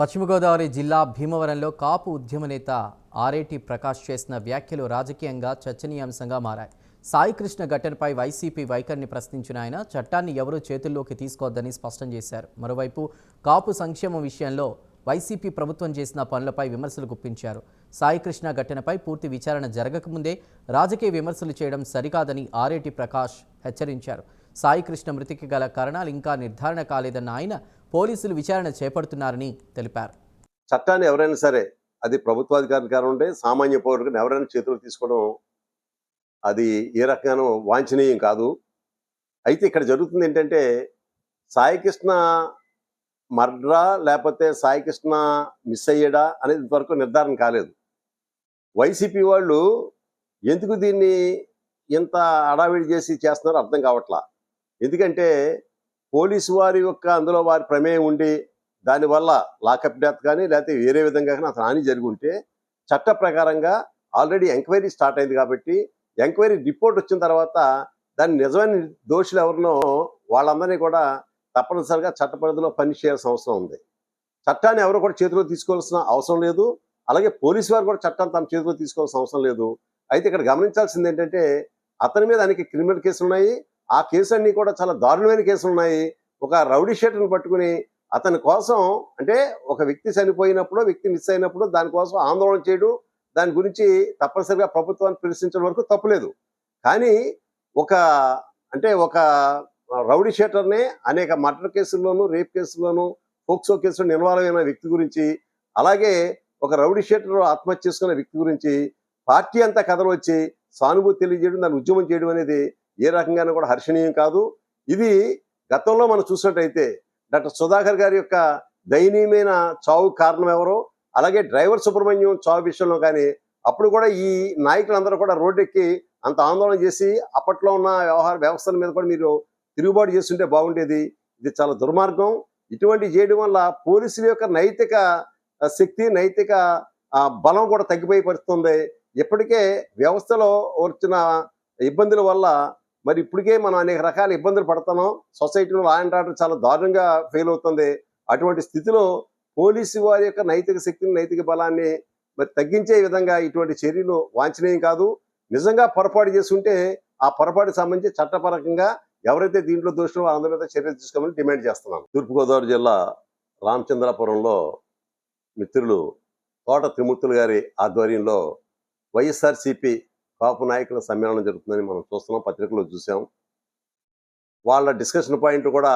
పశ్చిమ గోదావరి జిల్లా భీమవరంలో కాపు ఉద్యమ నేత ఆర్ఏటి ప్రకాష్ చేసిన వ్యాఖ్యలు రాజకీయంగా చర్చనీయాంశంగా మారాయి. సాయికృష్ణ ఘటనపై వైసీపీ వైఖరిని ప్రశ్నించిన ఆయన చట్టాన్ని ఎవరూ చేతుల్లోకి తీసుకోవద్దని స్పష్టం చేశారు. మరోవైపు కాపు సంక్షేమం విషయంలో వైసీపీ ప్రభుత్వం చేసిన పనులపై విమర్శలు గుప్పించారు. సాయికృష్ణ ఘటనపై పూర్తి విచారణ జరగకముందే రాజకీయ విమర్శలు చేయడం సరికాదని ఆర్ఏటి ప్రకాష్ హెచ్చరించారు. సాయికృష్ణ మృతికి గల కారణాలు ఇంకా నిర్ధారణ కాలేదన్న ఆయన పోలీసులు విచారణ చేపడుతున్నారని తెలిపారు. చట్టాన్ని ఎవరైనా సరే అది ప్రభుత్వాధికారులు కానివ్వండి, సామాన్య పౌరులకు ఎవరైనా చేతులు తీసుకోవడం అది ఏ రకంగానూ వాంఛనీయం కాదు. అయితే ఇక్కడ జరుగుతుంది ఏంటంటే, సాయికృష్ణ మర్డరా లేకపోతే సాయికృష్ణ మిస్ అయ్యాడా అనేది ఇంతవరకు నిర్ధారణ కాలేదు. వైసీపీ వాళ్ళు ఎందుకు దీన్ని ఇంత అడావిడి చేసి చేస్తున్నారో అర్థం కావట్లా. ఎందుకంటే పోలీసు వారి యొక్క అందులో వారి ప్రమేయం ఉండి దానివల్ల లాకప్ డెత్ కానీ లేకపోతే వేరే విధంగా కానీ అతను హాని జరిగి ఉంటే చట్ట ప్రకారంగా ఆల్రెడీ ఎంక్వైరీ స్టార్ట్ అయింది కాబట్టి ఎంక్వైరీ రిపోర్ట్ వచ్చిన తర్వాత దాని నిజమైన దోషులు ఎవరినో వాళ్ళందరినీ కూడా తప్పనిసరిగా చట్ట పరిధిలో పని చేయాల్సిన అవసరం ఉంది. చట్టాన్ని ఎవరు కూడా చేతిలో తీసుకోవాల్సిన అవసరం లేదు. అలాగే పోలీసు వారు కూడా చట్టాన్ని తమ చేతిలో తీసుకోవాల్సిన అవసరం లేదు. అయితే ఇక్కడ గమనించాల్సింది ఏంటంటే, అతని మీద అనేక క్రిమినల్ కేసులు ఉన్నాయి. ఆ కేసులన్నీ కూడా చాలా దారుణమైన కేసులు ఉన్నాయి. ఒక రౌడీ షీటర్ని పట్టుకుని అతని కోసం, అంటే ఒక వ్యక్తి చనిపోయినప్పుడు, వ్యక్తి మిస్ అయినప్పుడు దానికోసం ఆందోళన చేయడం, దాని గురించి తప్పనిసరిగా ప్రభుత్వాన్ని ప్రశ్నించడం వరకు తప్పులేదు. కానీ ఒక రౌడీ షీటర్ని అనేక మర్డర్ కేసుల్లోనూ, రేప్ కేసుల్లోనూ, పోక్సో కేసులో ఇన్వాల్వ్ అయిన వ్యక్తి గురించి, అలాగే ఒక రౌడీ షీటర్ ఆత్మహత్య చేసుకున్న వ్యక్తి గురించి పార్టీ అంతా కథలు వచ్చి సానుభూతి తెలియజేయడం, దాన్ని ఉద్యమం చేయడం అనేది ఏ రకంగానూ కూడా హర్షణీయం కాదు. ఇది గతంలో మనం చూసినట్టయితే డాక్టర్ సుధాకర్ గారి యొక్క దయనీయమైన చావు కారణం ఎవరో, అలాగే డ్రైవర్ సుబ్రహ్మణ్యం చావు విషయంలో కానీ అప్పుడు కూడా ఈ నాయకులందరూ కూడా రోడ్డెక్కి అంత ఆందోళన చేసి అప్పట్లో ఉన్న వ్యవస్థల మీద కూడా మీరు తిరుగుబాటు చేస్తుంటే బాగుండేది. ఇది చాలా దుర్మార్గం. ఇటువంటి చేయడం వల్ల పోలీసుల యొక్క నైతిక శక్తి, నైతిక బలం కూడా తగ్గిపోయి పడుతుంది. ఇప్పటికే వ్యవస్థలో వచ్చిన ఇబ్బందుల వల్ల మరి ఇప్పటికే మనం అనేక రకాల ఇబ్బందులు పడుతున్నాం. సొసైటీలో లా అండ్ ఆర్డర్ చాలా దారుణంగా ఫెయిల్ అవుతుంది. అటువంటి స్థితిలో పోలీసు వారి యొక్క నైతిక శక్తిని, నైతిక బలాన్ని మరి తగ్గించే విధంగా ఇటువంటి చర్యలు వాంఛనీయం కాదు. నిజంగా పొరపాటు చేసుకుంటే ఆ పొరపాటుకు సంబంధించి చట్టపరంగా ఎవరైతే దీంట్లో దోషులు అందరి మీద చర్యలు తీసుకోమని డిమాండ్ చేస్తున్నాను. తూర్పుగోదావరి జిల్లా రామచంద్రాపురంలో మిత్రులు తోట త్రిమూర్తులు గారి ఆధ్వర్యంలో వైఎస్ఆర్సీపీ కాపు నాయకుల సమ్మేళనం జరుగుతుందని మనం చూస్తున్నాం, పత్రికలో చూసాం. వాళ్ళ డిస్కషన్ పాయింట్ కూడా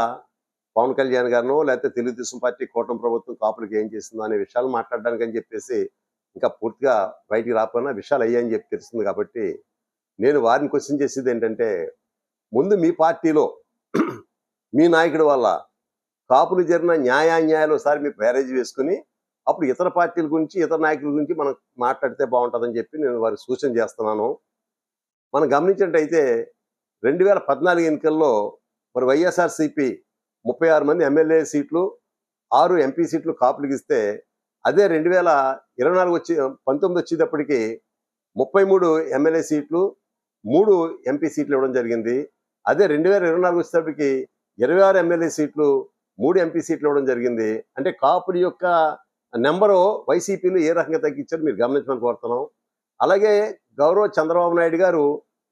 పవన్ కళ్యాణ్ గారినో లేకపోతే తెలుగుదేశం పార్టీ కూటమి ప్రభుత్వం కాపులకు ఏం చేస్తుందో అనే విషయాలు మాట్లాడడానికి అని చెప్పేసి ఇంకా పూర్తిగా బయటికి రాకపోయినా విషయాలు అయ్యాయని చెప్పి తెలుస్తుంది. కాబట్టి నేను వారిని క్వశ్చన్ చేసేది ఏంటంటే, ముందు మీ పార్టీలో మీ నాయకుడి వల్ల కాపులు జరిగిన న్యాయాన్యాయాలు ఒకసారి మీరు బేరేజ్ వేసుకుని అప్పుడు ఇతర పార్టీల గురించి, ఇతర నాయకుల గురించి మనం మాట్లాడితే బాగుంటుందని చెప్పి నేను వారికి సూచన చేస్తున్నాను. మనం గమనించినట్టయితే 2014 ఎన్నికల్లో మరి వైఎస్ఆర్సీపీ 36 మంది ఎమ్మెల్యే సీట్లు, 6 ఎంపీ సీట్లు కాపులకు ఇస్తే, అదే 2019 వచ్చేటప్పటికి 33 ఎమ్మెల్యే సీట్లు, 3 ఎంపీ సీట్లు ఇవ్వడం జరిగింది. అదే 2024 వచ్చేటప్పటికి 26 ఎమ్మెల్యే సీట్లు, 3 ఎంపీ సీట్లు ఇవ్వడం జరిగింది. అంటే కాపుల యొక్క నెంబరు వైసీపీలు ఏ రకంగా తగ్గించారు మీరు గమనించమని కోరుతున్నాం. అలాగే గౌరవ చంద్రబాబు నాయుడు గారు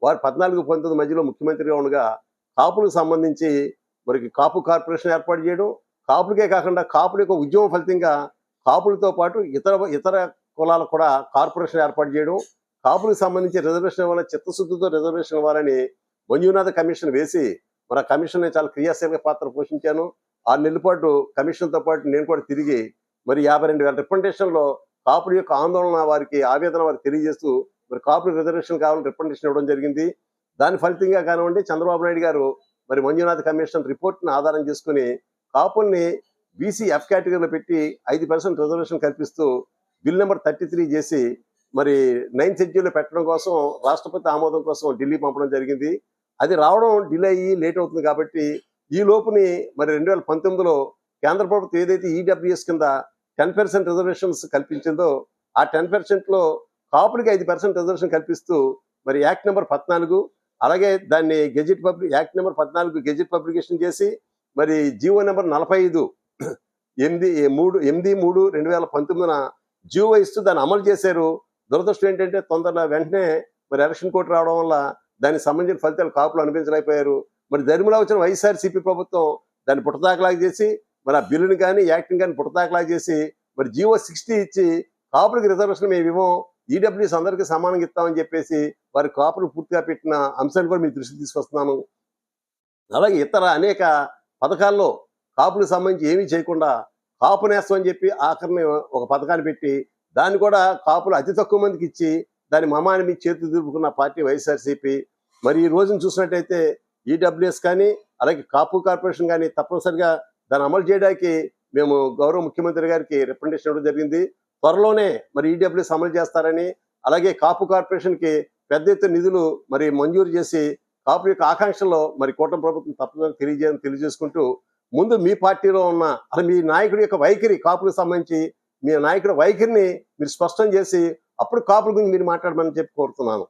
వారు 14-19 మధ్యలో ముఖ్యమంత్రిగా ఉండగా కాపులకు సంబంధించి మనకి కాపు కార్పొరేషన్ ఏర్పాటు చేయడం, కాపులకే కాకుండా కాపుల యొక్క ఉద్యమం ఫలితంగా కాపులతో పాటు ఇతర కులాలకు కూడా కార్పొరేషన్ ఏర్పాటు చేయడం, కాపులకు సంబంధించి రిజర్వేషన్ ఇవ్వాలని చిత్తశుద్ధితో రిజర్వేషన్ ఇవ్వాలని మంజునాథ కమిషన్ వేసి మరి ఆ కమిషన్ చాలా క్రియాశీలక పాత్ర పోషించాను. 6 నెలల పాటు కమిషన్తో పాటు నేను కూడా తిరిగి మరి 52,000 రిప్రజెంటేషన్లో కాపుల యొక్క ఆందోళన, వారికి ఆవేదన వారికి తెలియజేస్తూ మరి కాపుల రిజర్వేషన్ కావాలని రిప్రజెంటేషన్ ఇవ్వడం జరిగింది. దాని ఫలితంగా కానివ్వండి చంద్రబాబు నాయుడు గారు మరి మంజునాథ కమిషన్ రిపోర్ట్ని ఆధారం చేసుకుని కాపుల్ని బీసీ ఎఫ్ కేటగిరీలో పెట్టి 5% రిజర్వేషన్ కల్పిస్తూ బిల్ నెంబర్ 33 చేసి మరి 9th షెడ్యూల్లో పెట్టడం కోసం రాష్ట్రపతి ఆమోదం కోసం ఢిల్లీ పంపడం జరిగింది. అది రావడం డిలే అయ్యి లేట్ అవుతుంది. కాబట్టి ఈ లోపుని మరి 2019లో కేంద్ర ప్రభుత్వం ఏదైతే ఈడబ్ల్యూఎస్ కింద 10% రిజర్వేషన్స్ కల్పించిందో ఆ 10%లో కాపులకి 5% రిజర్వేషన్ కల్పిస్తూ మరి యాక్ట్ నెంబర్ 14, అలాగే దాన్ని యాక్ట్ నెంబర్ 14 గెజెట్ పబ్లికేషన్ చేసి మరి జీవో నెంబర్ 45 8/3/2019 జీవో ఇస్తూ దాన్ని అమలు చేశారు. దురదృష్టం ఏంటంటే తొందరగా వెంటనే మరి ఎలక్షన్ కోడ్ రావడం వల్ల దానికి సంబంధించిన ఫలితాలు కాపులు అనిపించలేకపోయారు. మరి ధర్మిలా వచ్చిన వైఎస్ఆర్సీపీ ప్రభుత్వం దాన్ని పుట్టదాఖలాగా చేసి మరి ఆ బిల్లుని కానీ యాక్ట్ని కానీ పుట్టదాఖలాగా చేసి మరి జీవో 60 ఇచ్చి కాపులకు రిజర్వేషన్ మేము ఇవ్వం, ఈడబ్ల్యూఎస్ అందరికీ సమానంగా ఇస్తామని చెప్పేసి వారి కాపులు పూర్తిగా పెట్టిన అంశాన్ని కూడా మీ దృష్టికి తీసుకొస్తున్నాను. అలాగే ఇతర అనేక పథకాల్లో కాపులకు సంబంధించి ఏమీ చేయకుండా కాపు నేస్తం అని చెప్పి ఆఖరిని ఒక పథకాన్ని పెట్టి దాన్ని కూడా కాపులు అతి తక్కువ మందికి ఇచ్చి దాని మమాని మీ చేతులు దులుపుకున్న పార్టీ వైఎస్ఆర్సీపీ. మరి ఈ రోజున చూసినట్టయితే ఈడబ్ల్యూఎస్ కానీ అలాగే కాపు కార్పొరేషన్ కానీ తప్పనిసరిగా దాన్ని అమలు చేయడానికి మేము గౌరవ ముఖ్యమంత్రి గారికి రిప్రజెంటేషన్ ఇవ్వడం జరిగింది. త్వరలోనే మరి ఈడబ్ల్యూఎస్ అమలు చేస్తారని, అలాగే కాపు కార్పొరేషన్కి పెద్ద ఎత్తున నిధులు మరి మంజూరు చేసి కాపు యొక్క ఆకాంక్షల్లో మరి కూటమి ప్రభుత్వం తప్పనిసరిగా తెలియజేసుకుంటూ ముందు మీ పార్టీలో ఉన్న అసలు మీ నాయకుడి యొక్క వైఖరి కాపులకు సంబంధించి మీ నాయకుడి వైఖరిని మీరు స్పష్టం చేసి అప్పుడు కాపుల గురించి మీరు మాట్లాడమని చెప్పి కోరుతున్నాను.